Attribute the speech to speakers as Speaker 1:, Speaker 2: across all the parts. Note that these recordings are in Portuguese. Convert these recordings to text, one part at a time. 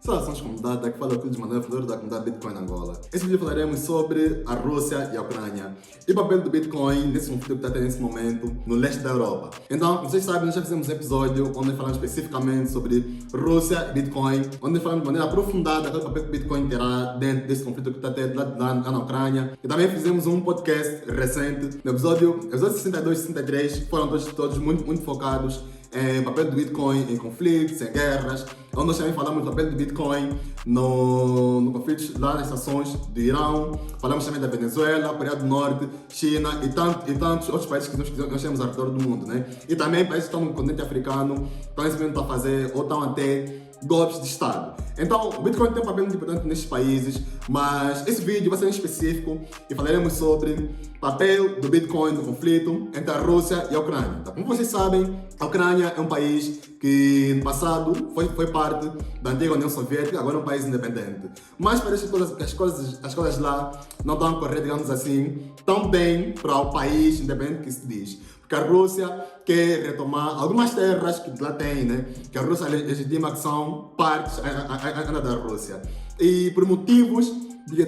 Speaker 1: Saudações comunidade, aqui fala o de Manuel Flor da comunidade Bitcoin Angola. Esse vídeo falaremos sobre a Rússia e a Ucrânia e o papel do Bitcoin nesse conflito que está tendo nesse momento no leste da Europa. Então, como vocês sabem, nós já fizemos um episódio onde falamos especificamente sobre Rússia e Bitcoin, onde falamos de maneira aprofundada qual é o papel que o Bitcoin terá dentro desse conflito que está tendo lá na Ucrânia. E também fizemos um podcast recente, no episódio 62 e 63, que foram todos muito focados em papel do Bitcoin em conflitos, em guerras, onde nós também falamos do papel do Bitcoin no conflitos lá nas sanções do Irão, falamos também da Venezuela, Coreia do Norte, China e tantos outros países que nós temos ao redor do mundo, né? E também países que estão no continente africano, estão nesse momento a fazer ou estão até golpes de Estado. Então, o Bitcoin tem um papel muito importante nestes países, mas esse vídeo vai ser em específico e falaremos sobre o papel do Bitcoin no conflito entre a Rússia e a Ucrânia. Então, como vocês sabem, a Ucrânia é um país que no passado foi parte da antiga União Soviética, agora é um país independente. Mas parece que as coisas lá não estão a correr, digamos assim, tão bem para o país independente que se diz. Porque a Rússia quer retomar algumas terras que lá tem, né? Que a Rússia legitima que são partes ainda da Rússia. E por motivos,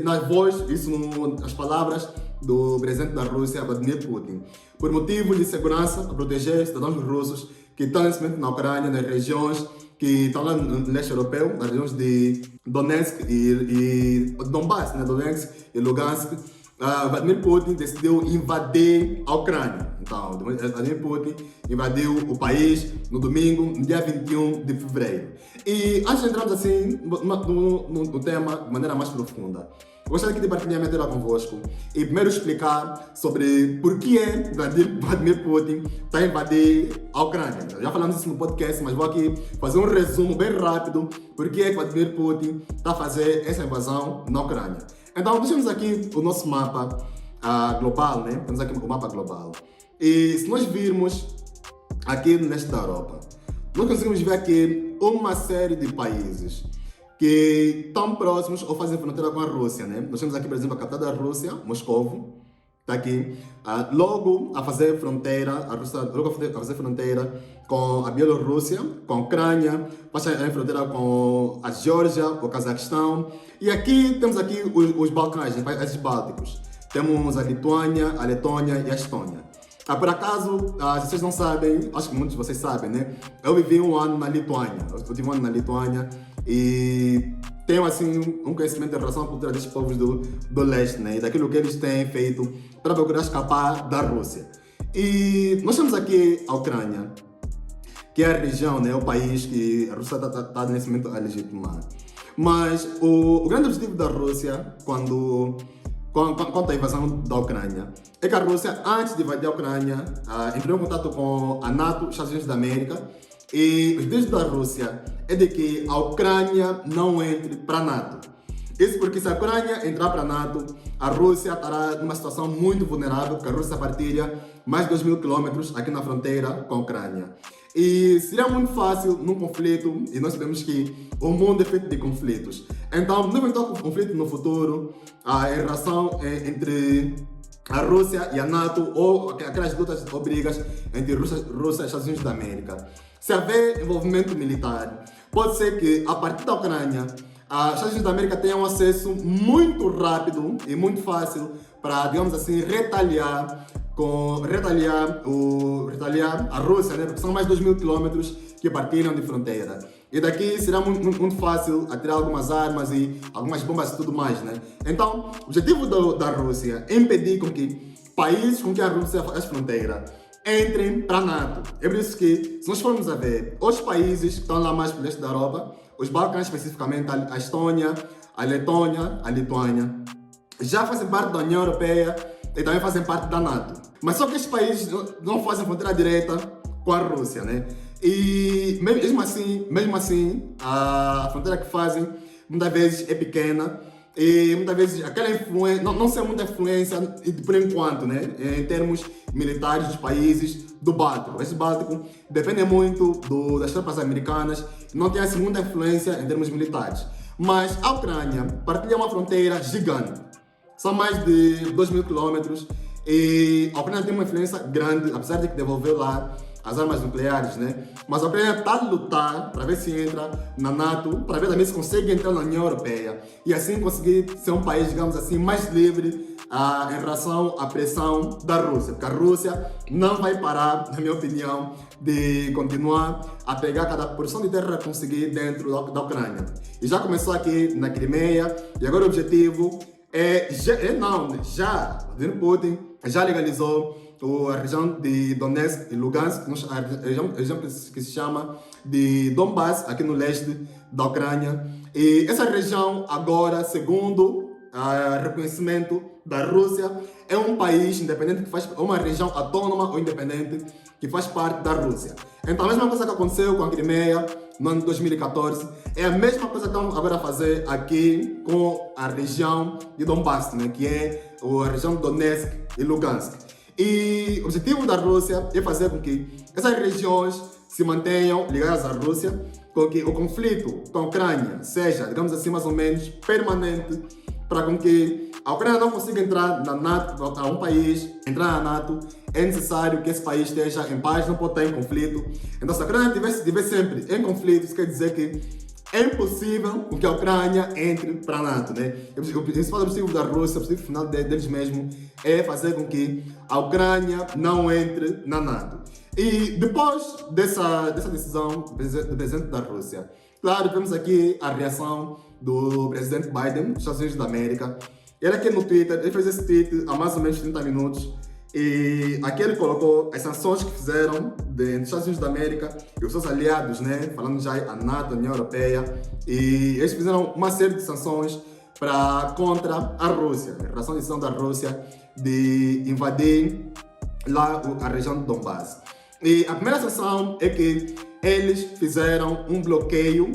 Speaker 1: na voz, isso nas palavras do presidente da Rússia, Vladimir Putin, por motivos de segurança, a proteger cidadãos russos que estão nesse momento na Ucrânia, nas regiões que estão lá no leste europeu, nas regiões de Donetsk e Donbass, né? Donetsk e Lugansk. Vladimir Putin decidiu invadir a Ucrânia. Então, Vladimir Putin invadiu o país no domingo, no dia 21 de fevereiro. E antes de entrarmos assim no tema de maneira mais profunda, gostaria aqui de partilhar minha ideia convosco e primeiro explicar sobre por que Vladimir Putin está a invadir a Ucrânia. Já falamos isso no podcast, mas vou aqui fazer um resumo bem rápido por que Vladimir Putin está a fazer essa invasão na Ucrânia. Então, deixamos aqui o nosso mapa global, né? Temos aqui o mapa global. E se nós virmos aqui no leste da Europa, nós conseguimos ver aqui uma série de países que estão próximos ou fazem fronteira com a Rússia, né? Nós temos aqui, por exemplo, a capital da Rússia, Moscovo, está aqui. Logo a fazer fronteira, com a Bielorrússia, com a Ucrânia, faz a fronteira com a Geórgia, o Cazaquistão. E aqui temos aqui os Balcãs, os países bálticos. Temos a Lituânia, a Letônia e a Estônia. Por acaso, se vocês não sabem, acho que muitos de vocês sabem, né? Eu vivi um ano na Lituânia. Eu tive um ano na Lituânia e tenho assim um conhecimento em relação à cultura destes povos do leste, né? E daquilo que eles têm feito para procurar escapar da Rússia. E nós temos aqui a Ucrânia, que é a região, né? O país que a Rússia está nesse momento a legitimar. Mas o grande objetivo da Rússia, quanto à invasão da Ucrânia, é que a Rússia, antes de invadir a Ucrânia, entrou em contato com a NATO, os Estados Unidos da América, e os pedidos da Rússia é de que a Ucrânia não entre para a NATO. Isso porque se a Ucrânia entrar para a NATO, a Rússia estará numa situação muito vulnerável, porque a Rússia partilha mais de 2.000 quilômetros aqui na fronteira com a Ucrânia. E seria muito fácil num conflito, e nós sabemos que o mundo é feito de conflitos. Então, no eventual conflito no futuro, a relação entre a Rússia e a NATO, ou aquelas lutas ou brigas entre Rússia e Estados Unidos da América, se haver envolvimento militar, pode ser que a partir da Ucrânia, os Estados Unidos da América tenham acesso muito rápido e muito fácil para, digamos assim, retaliar a Rússia, né? Porque são mais de 2.000 quilômetros que partilham de fronteira. E daqui será muito fácil atirar algumas armas e algumas bombas e tudo mais, né? Então, o objetivo da Rússia é impedir com que países com que a Rússia faz fronteira entrem para a NATO. É por isso que, se nós formos a ver, os países que estão lá mais para o leste da Europa, os Balcãs especificamente, a Estônia, a Letônia, a Lituânia, já fazem parte da União Europeia e também fazem parte da NATO. Mas só que estes países não fazem fronteira direta com a Rússia, né? E mesmo assim, a fronteira que fazem muitas vezes é pequena e muitas vezes aquela influência, não sei muita influência por enquanto, né? Em termos militares dos países do Báltico. Esse Báltico depende muito das tropas americanas, não tem assim muita influência em termos militares. Mas a Ucrânia partilha uma fronteira gigante. São mais de 2.000 quilômetros e a Ucrânia tem uma influência grande, apesar de que devolveu lá as armas nucleares, né? Mas a Ucrânia está a lutar para ver se entra na NATO, para ver também se consegue entrar na União Europeia e assim conseguir ser um país, digamos assim, mais livre em relação à pressão da Rússia. Porque a Rússia não vai parar, na minha opinião, de continuar a pegar cada porção de terra que conseguir dentro da Ucrânia. E já começou aqui na Crimeia e agora o objetivo Vladimir Putin já legalizou a região de Donetsk e Lugansk, a região que se chama de Donbass, aqui no leste da Ucrânia. E essa região agora, segundo reconhecimento da Rússia, é um país independente, que faz uma região autônoma ou independente que faz parte da Rússia. Então a mesma coisa que aconteceu com a Crimeia no ano de 2014 é a mesma coisa que estão agora a fazer aqui com a região de Donbass, né, que é a região de Donetsk e Lugansk. E o objetivo da Rússia é fazer com que essas regiões se mantenham ligadas à Rússia, com que o conflito com a Ucrânia seja, digamos assim, mais ou menos permanente, para com que a Ucrânia não consiga entrar na NATO, a um país entrar na NATO, é necessário que esse país esteja em paz, não pode estar em conflito. Então, se a Ucrânia estiver sempre em conflito, isso quer dizer que é impossível que a Ucrânia entre para a NATO, né? O principal objetivo da Rússia, o objetivo final deles mesmo, é fazer com que a Ucrânia não entre na NATO. E depois dessa decisão do presidente da Rússia, claro, vemos aqui a reação do presidente Biden dos Estados Unidos da América. Ele aqui no Twitter, ele fez esse tweet há mais ou menos 30 minutos e aqui ele colocou as sanções que fizeram dos Estados Unidos da América e os seus aliados, né, falando já a NATO, a União Europeia, e eles fizeram uma série de sanções contra a Rússia, em relação à decisão da Rússia de invadir lá a região de Donbass. E a primeira sanção é que eles fizeram um bloqueio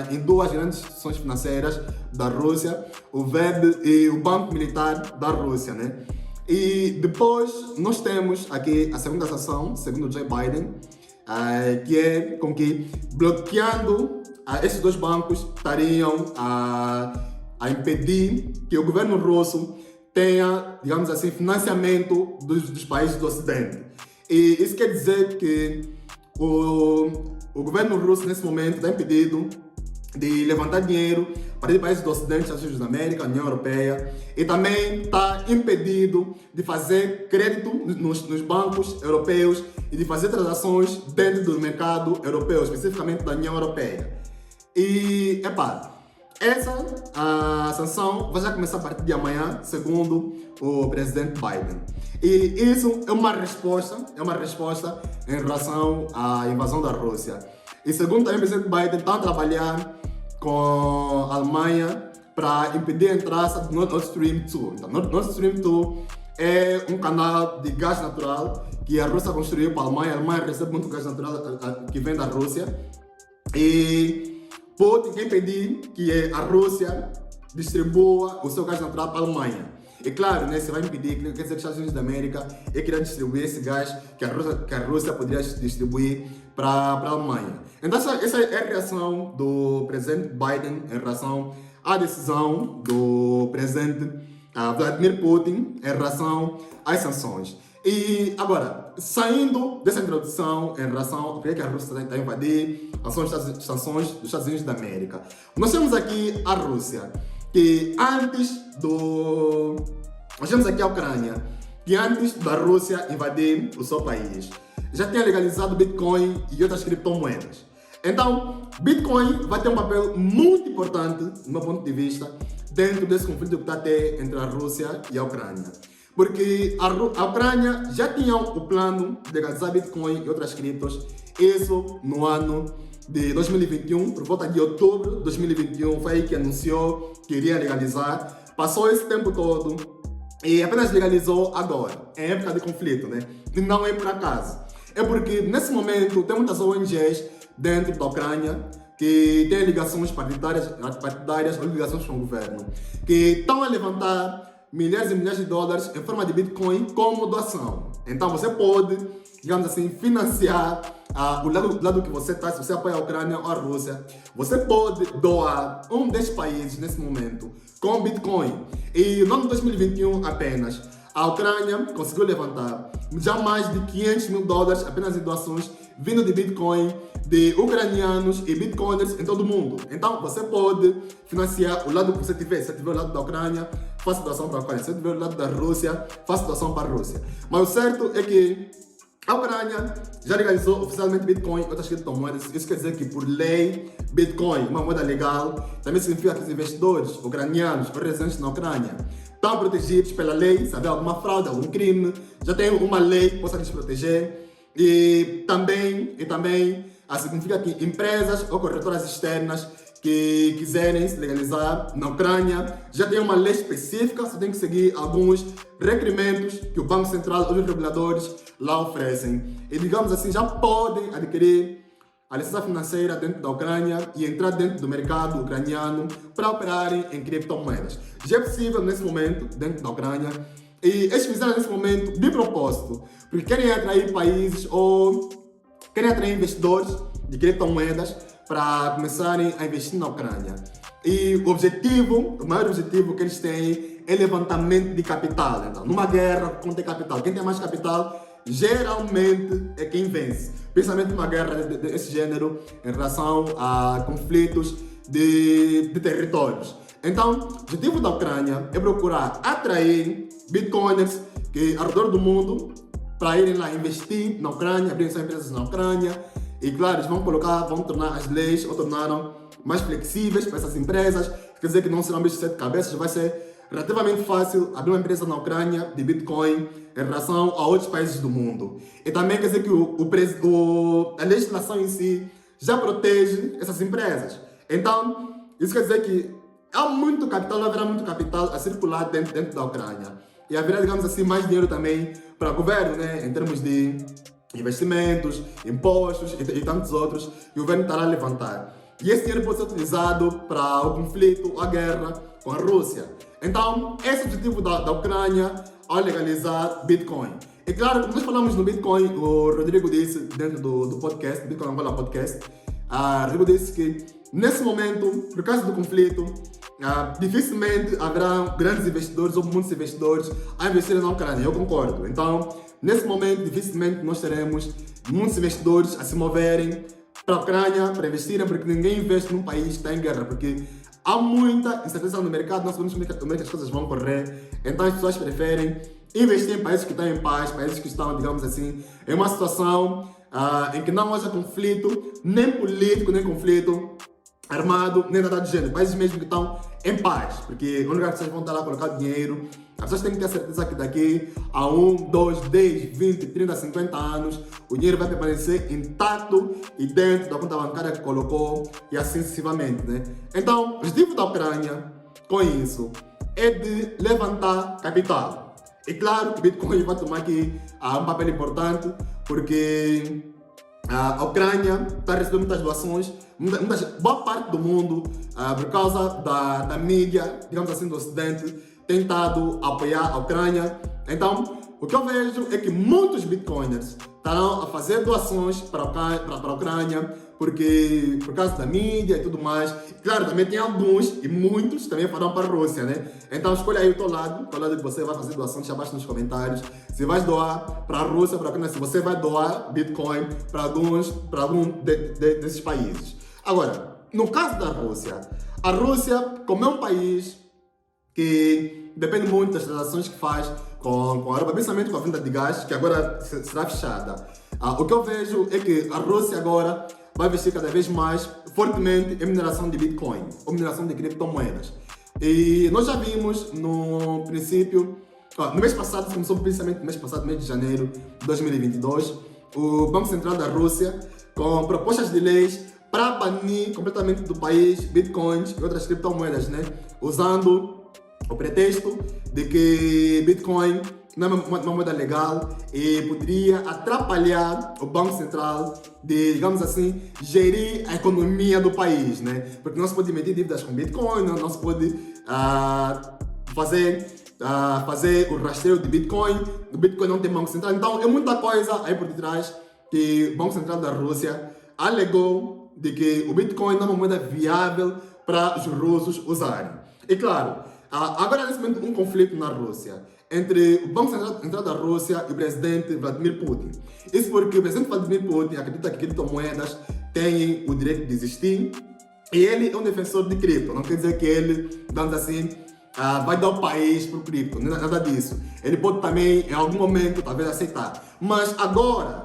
Speaker 1: em duas grandes instituições financeiras da Rússia, o VEB e o Banco Militar da Rússia, né? E depois nós temos aqui a segunda sanção, segundo o Joe Biden, que é com que bloqueando esses dois bancos estariam a impedir que o governo russo tenha, digamos assim, financiamento dos países do Ocidente. E isso quer dizer que o governo russo, nesse momento, está impedido de levantar dinheiro para os países do Ocidente, Estados Unidos da América, União Europeia, e também está impedido de fazer crédito nos bancos europeus e de fazer transações dentro do mercado europeu, especificamente da União Europeia. E, essa sanção vai já começar a partir de amanhã, segundo o presidente Biden. E isso é uma resposta em relação à invasão da Rússia. E segundo também o presidente Biden, está a trabalhar com a Alemanha para impedir a entrada do Nord Stream 2. Então, Nord Stream 2 é um canal de gás natural que a Rússia construiu para a Alemanha. A Alemanha recebe muito gás natural que vem da Rússia. E pode impedir que a Rússia distribua o seu gás natural para a Alemanha. E claro, né, se vai impedir, quer dizer que os Estados Unidos da América queria distribuir esse gás que a Rússia poderia distribuir para a Alemanha. Então essa é a reação do presidente Biden em relação à decisão do presidente Vladimir Putin em relação às sanções. E agora, saindo dessa introdução em relação ao que a Rússia está a invadir, as sanções dos Estados Unidos da América, nós temos aqui a Rússia, que nós temos aqui a Ucrânia, que antes da Rússia invadir o seu país, já tinha legalizado Bitcoin e outras criptomoedas. Então, Bitcoin vai ter um papel muito importante, do meu ponto de vista, dentro desse conflito que está a ter entre a Rússia e a Ucrânia. Porque a Ucrânia já tinha o plano de legalizar Bitcoin e outras criptos, isso no ano de 2021, por volta de outubro de 2021, foi aí que anunciou que iria legalizar. Passou esse tempo todo e apenas legalizou agora, em época de conflito, né? E não é por acaso. É porque nesse momento tem muitas ONGs dentro da Ucrânia que têm ligações partidárias ou ligações com o governo, que estão a levantar milhares e milhares de dólares em forma de Bitcoin como doação. Então você pode, digamos assim, financiar o lado que você está, se você apoia a Ucrânia ou a Rússia, você pode doar um desses países nesse momento com Bitcoin. E no ano de 2021 apenas, a Ucrânia conseguiu levantar já mais de $500 mil apenas em doações vindo de Bitcoin, de ucranianos e Bitcoiners em todo o mundo. Então você pode financiar o lado que você tiver. Se você tiver o lado da Ucrânia, faça doação para a Ucrânia. Se você tiver o lado da Rússia, faça doação para a Rússia. Mas o certo é que a Ucrânia já legalizou oficialmente Bitcoin e outras criptomoedas. Isso quer dizer que, por lei, Bitcoin, uma moeda legal, também significa que os investidores ucranianos ou residentes na Ucrânia estão protegidos pela lei. Se houver alguma fraude, algum crime, já tem uma lei que possa lhes proteger. E também significa que empresas ou corretoras externas que quiserem se legalizar na Ucrânia já tem uma lei específica, só tem que seguir alguns requerimentos que o Banco Central ou os reguladores lá oferecem. E, digamos assim, já podem adquirir a licença financeira dentro da Ucrânia e entrar dentro do mercado ucraniano para operarem em criptomoedas. Já é possível nesse momento, dentro da Ucrânia, e eles fizeram nesse momento de propósito, porque querem atrair países ou querem atrair investidores de criptomoedas para começarem a investir na Ucrânia. E o maior objetivo que eles têm é levantamento de capital. Então, numa guerra, quem tem capital? Quem tem mais capital geralmente é quem vence. Principalmente numa guerra desse gênero em relação a conflitos de territórios. Então, o objetivo da Ucrânia é procurar atrair bitcoiners que ao redor do mundo para irem lá investir na Ucrânia, abrir suas empresas na Ucrânia. E claro, eles vão tornar as leis ou tornaram mais flexíveis para essas empresas. Quer dizer que não serão bichos de 7 cabeças, vai ser relativamente fácil abrir uma empresa na Ucrânia de Bitcoin em relação a outros países do mundo. E também quer dizer que a legislação em si já protege essas empresas. Então, isso quer dizer que há muito capital, haverá muito capital a circular dentro da Ucrânia. E haverá, digamos assim, mais dinheiro também para o governo, né? Em termos de investimentos, impostos e tantos outros que o governo estará a levantar. E esse dinheiro pode ser utilizado para o conflito, a guerra com a Rússia. Então, esse é o objetivo da Ucrânia ao legalizar Bitcoin. E claro, quando nós falamos no Bitcoin, o Rodrigo disse dentro do podcast, Bitcoin Angola Podcast, Rodrigo disse que nesse momento, por causa do conflito, dificilmente haverá grandes investidores ou muitos investidores a investirem na Ucrânia. Eu concordo. Então, nesse momento, dificilmente nós teremos muitos investidores a se moverem para a Ucrânia, para investirem, porque ninguém investe num país que está em guerra, porque há muita incerteza no mercado, não sabemos como é que as coisas vão correr, então as pessoas preferem investir em países que estão em paz, países que estão, digamos assim, em uma situação em que não haja conflito, nem político, nem conflito armado, nem nada do gênero. Países mesmo que estão em paz, porque o lugar que vocês vão estar lá colocar dinheiro, as pessoas têm que ter certeza que daqui a 1, 2, 10, 20, 30, 50 anos, o dinheiro vai permanecer intacto e dentro da conta bancária que colocou e assim sucessivamente, né? Então, o objetivo da Ucrânia com isso é de levantar capital. E claro que o Bitcoin vai tomar aqui um papel importante, porque a Ucrânia está recebendo muitas doações, boa parte do mundo, por causa da mídia, digamos assim, do Ocidente, tem tentado apoiar a Ucrânia. Então, o que eu vejo é que muitos bitcoiners estarão a fazer doações para a Ucrânia, porque por causa da mídia e tudo mais. Claro, também tem alguns e muitos também farão para a Rússia, né? Então escolha aí o teu lado, qual lado que você vai fazer doação, deixa abaixo nos comentários. Se vai doar para a Rússia, para a Ucrânia, se você vai doar Bitcoin para algum desses países. Agora, no caso da Rússia, a Rússia, como é um país que depende muito das transações que faz com a Europa, principalmente com a venda de gás, que agora será fechada. O que eu vejo é que a Rússia agora vai investir cada vez mais fortemente em mineração de Bitcoin, ou mineração de criptomoedas. E nós já vimos no princípio, no mês passado, começou principalmente no mês passado, mês de janeiro de 2022, o Banco Central da Rússia, com propostas de leis para banir completamente do país Bitcoins e outras criptomoedas, né? Usando o pretexto de que Bitcoin não é uma moeda legal e poderia atrapalhar o Banco Central de, digamos assim, gerir a economia do país, né? Porque não se pode emitir dívidas com Bitcoin, não se pode fazer o rastreio de Bitcoin, o Bitcoin não tem Banco Central, então é muita coisa aí por detrás que o Banco Central da Rússia alegou de que o Bitcoin não é uma moeda viável para os russos usarem. E claro, agora nesse momento um conflito na Rússia entre o Banco Central da Rússia e o presidente Vladimir Putin. Isso porque o presidente Vladimir Putin acredita que criptomoedas têm o direito de existir e ele é um defensor de cripto. Não quer dizer que ele, digamos assim, vai dar o país para o cripto, nada disso. Ele pode também, em algum momento, talvez aceitar. Mas agora,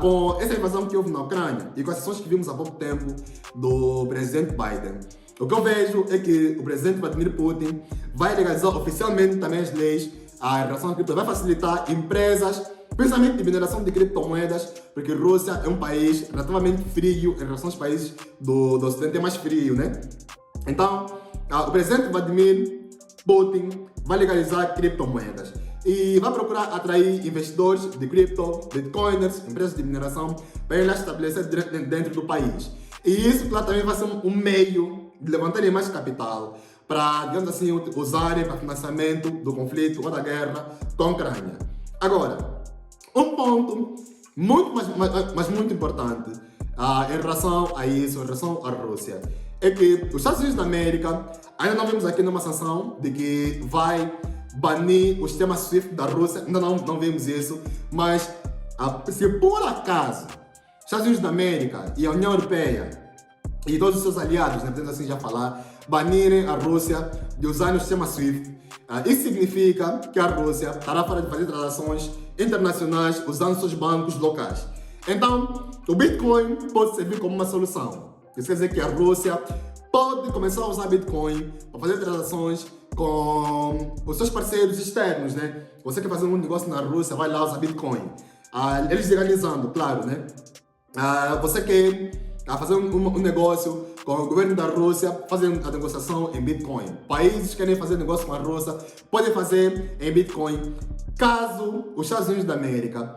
Speaker 1: com essa invasão que houve na Ucrânia e com as ações que vimos há pouco tempo do presidente Biden, o que eu vejo é que o presidente Vladimir Putin vai legalizar oficialmente também as leis em relação a cripto, vai facilitar empresas, principalmente de mineração de criptomoedas, porque a Rússia é um país relativamente frio em relação aos países do Ocidente, é mais frio, né? Então, o presidente Vladimir Putin vai legalizar criptomoedas e vai procurar atrair investidores de cripto, bitcoiners, empresas de mineração, para elas estabelecer dentro do país. E isso, claro, também vai ser um meio de levantarem mais capital para, digamos assim, usarem para financiamento do conflito ou da guerra com a Ucrânia. Agora, um ponto muito, mas muito importante em relação a isso, em relação à Rússia, é que os Estados Unidos da América, ainda não vimos aqui numa sanção de que vai banir o sistema SWIFT da Rússia, ainda não vimos isso, mas se por acaso os Estados Unidos da América e a União Europeia e todos os seus aliados, né, podemos assim já falar, banirem a Rússia de usar o sistema SWIFT, isso significa que a Rússia estará fora de fazer transações internacionais usando seus bancos locais. Então, o Bitcoin pode servir como uma solução. Isso quer dizer que a Rússia pode começar a usar Bitcoin para fazer transações com os seus parceiros externos, né? Você quer fazer um negócio na Rússia, vai lá usar Bitcoin. Eles legalizando, claro, né? Você quer fazer um negócio com o governo da Rússia, fazendo a negociação em Bitcoin. Países que querem fazer negócio com a Rússia podem fazer em Bitcoin. Caso os Estados Unidos da América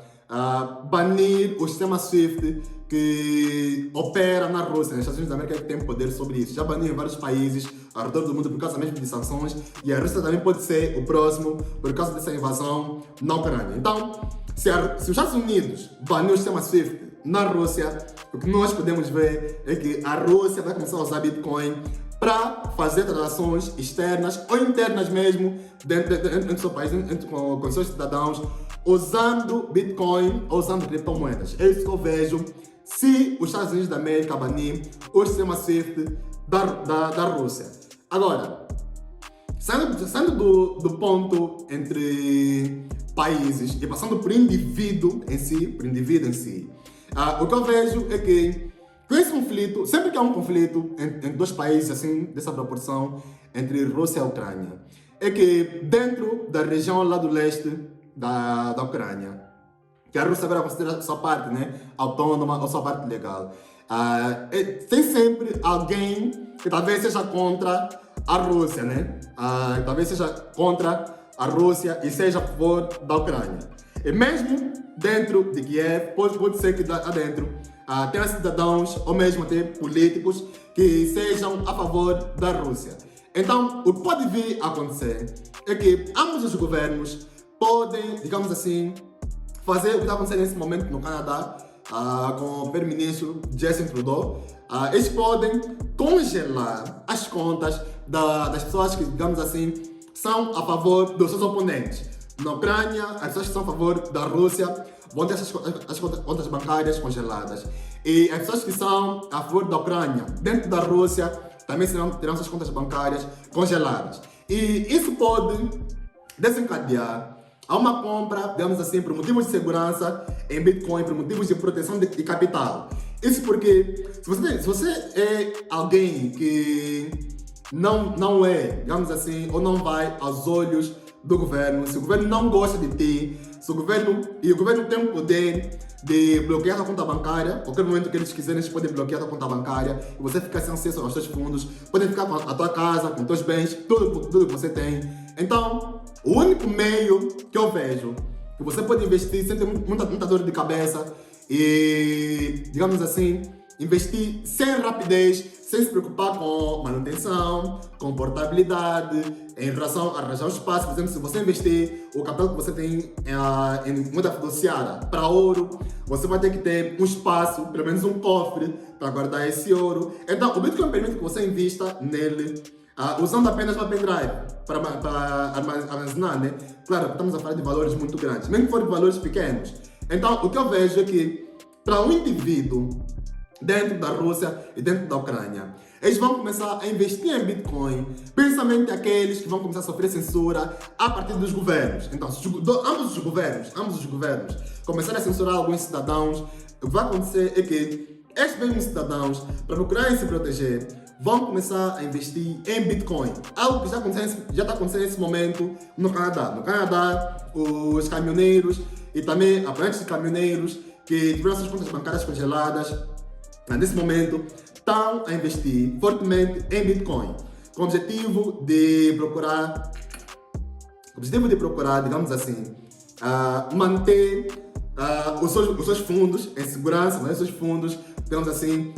Speaker 1: banir o sistema SWIFT que opera na Rússia, né? Os Estados Unidos da América tem poder sobre isso. Já baniram em vários países ao redor do mundo por causa mesmo de sanções e a Rússia também pode ser o próximo por causa dessa invasão na Ucrânia. Então, se os Estados Unidos banir o sistema SWIFT na Rússia, o que nós podemos ver é que a Rússia vai começar a usar Bitcoin para fazer transações externas ou internas mesmo dentro do seu país, com os seus cidadãos, usando Bitcoin ou usando criptomoedas. É isso que eu vejo se os Estados Unidos da América banir o sistema SWIFT da Rússia. Agora, saindo do ponto entre países e passando por indivíduo em si, o que eu vejo é que com esse conflito, sempre que há um conflito entre dois países assim, dessa proporção, entre Rússia e a Ucrânia, é que dentro da região lá do leste da Ucrânia, que a Rússia agora considera a sua parte, né, autônoma ou sua parte legal, tem sempre alguém que talvez seja contra a Rússia, né? Talvez seja contra a Rússia e seja a favor da Ucrânia. E mesmo dentro de Kiev, pode ser que lá dentro tenha cidadãos ou mesmo até políticos que sejam a favor da Rússia. Então, o que pode vir a acontecer é que ambos os governos podem, digamos assim, fazer o que está acontecendo nesse momento no Canadá, com o primeiro-ministro Justin Trudeau. Eles podem congelar as contas das pessoas que, digamos assim, são a favor dos seus oponentes. Na Ucrânia, as pessoas que são a favor da Rússia vão ter as contas bancárias congeladas. E as pessoas que são a favor da Ucrânia, dentro da Rússia, também terão suas contas bancárias congeladas. E isso pode desencadear a uma compra, digamos assim, por motivos de segurança em Bitcoin, por motivos de proteção de capital. Isso porque, se você é alguém que não é, digamos assim, ou não vai aos olhos do governo, se o governo não gosta de ti, se o governo tem o poder de bloquear a conta bancária, qualquer momento que eles quiserem, eles podem bloquear a conta bancária e você fica sem acesso aos seus fundos, podem ficar com a tua casa, com os teus bens, tudo que você tem. Então, o único meio que eu vejo que você pode investir sem ter muita dor de cabeça e, digamos assim, investir sem rapidez, sem se preocupar com manutenção, com portabilidade, em relação a arranjar o espaço. Por exemplo, se você investir o capital que você tem em moeda fiduciária para ouro, você vai ter que ter um espaço, pelo menos um cofre, para guardar esse ouro. Então, o Bitcoin permite que você invista nele usando apenas uma pendrive para armazenar, né? Claro, estamos a falar de valores muito grandes, mesmo que forem valores pequenos. Então, o que eu vejo é que, para um indivíduo dentro da Rússia e dentro da Ucrânia, eles vão começar a investir em Bitcoin, principalmente aqueles que vão começar a sofrer censura a partir dos governos. Então, ambos os governos começarem a censurar alguns cidadãos, o que vai acontecer é que estes mesmos cidadãos, para procurarem se proteger, vão começar a investir em Bitcoin. Algo que já está acontecendo nesse momento no Canadá. No Canadá, os caminhoneiros e também apoiantes de caminhoneiros que tiveram suas contas bancárias congeladas, nesse momento, estão a investir fortemente em Bitcoin, com o objetivo de procurar, digamos assim, manter os seus fundos em segurança, manter os seus fundos, digamos assim,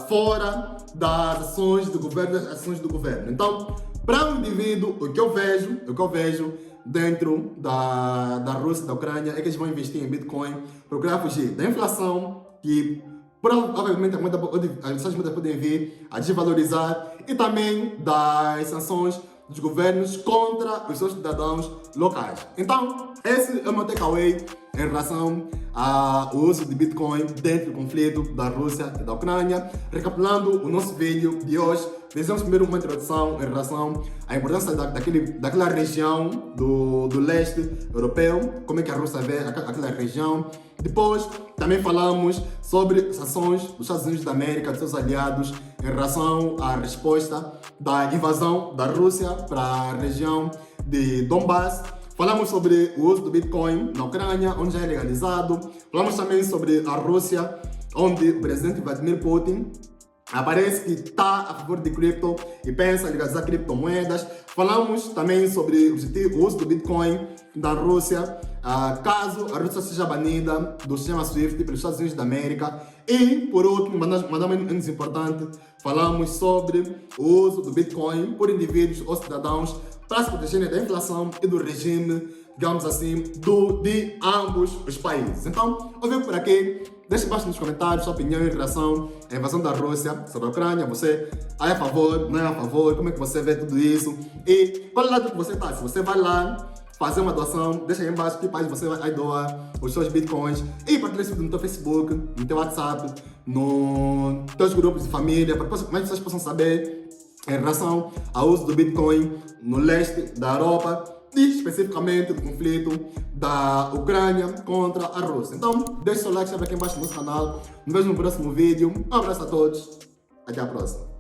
Speaker 1: fora das ações do governo, Então, para um indivíduo, o que eu vejo dentro da Rússia e da Ucrânia é que eles vão investir em Bitcoin, procurar fugir da inflação, que provavelmente as moedas podem vir a desvalorizar, e também das sanções dos governos contra os seus cidadãos locais. Então, esse é o meu takeaway em relação ao uso de Bitcoin dentro do conflito da Rússia e da Ucrânia. Recapitulando o nosso vídeo de hoje, fizemos primeiro uma introdução em relação à importância daquela região do leste europeu, como é que a Rússia vê aquela região. Depois, também falamos sobre as ações dos Estados Unidos da América, dos seus aliados, em relação à resposta da invasão da Rússia para a região de Donbass. Falamos sobre o uso do Bitcoin na Ucrânia, onde já é legalizado. Falamos também sobre a Rússia, onde o presidente Vladimir Putin parece que está a favor de cripto e pensa em legalizar criptomoedas. Falamos também sobre o uso do Bitcoin na Rússia, caso a Rússia seja banida do sistema SWIFT pelos Estados Unidos da América. E, por último, mas não menos importante, falamos sobre o uso do Bitcoin por indivíduos ou cidadãos para se protegerem da inflação e do regime, digamos assim, de ambos os países. Então, eu venho por aqui. Deixe embaixo nos comentários sua opinião em relação à invasão da Rússia sobre a Ucrânia. Você é a favor, não é a favor? Como é que você vê tudo isso? E qual é o lado que você está? Se você vai lá fazer uma doação, deixa aí embaixo que país você vai doar os seus bitcoins. E partilha esse vídeo no teu Facebook, no teu WhatsApp, nos teus grupos de família, para que mais pessoas possam saber em relação ao uso do Bitcoin no leste da Europa e especificamente do conflito da Ucrânia contra a Rússia. Então, deixe seu like, se inscreva aqui embaixo no nosso canal. Nos vemos no próximo vídeo. Um abraço a todos. Até a próxima.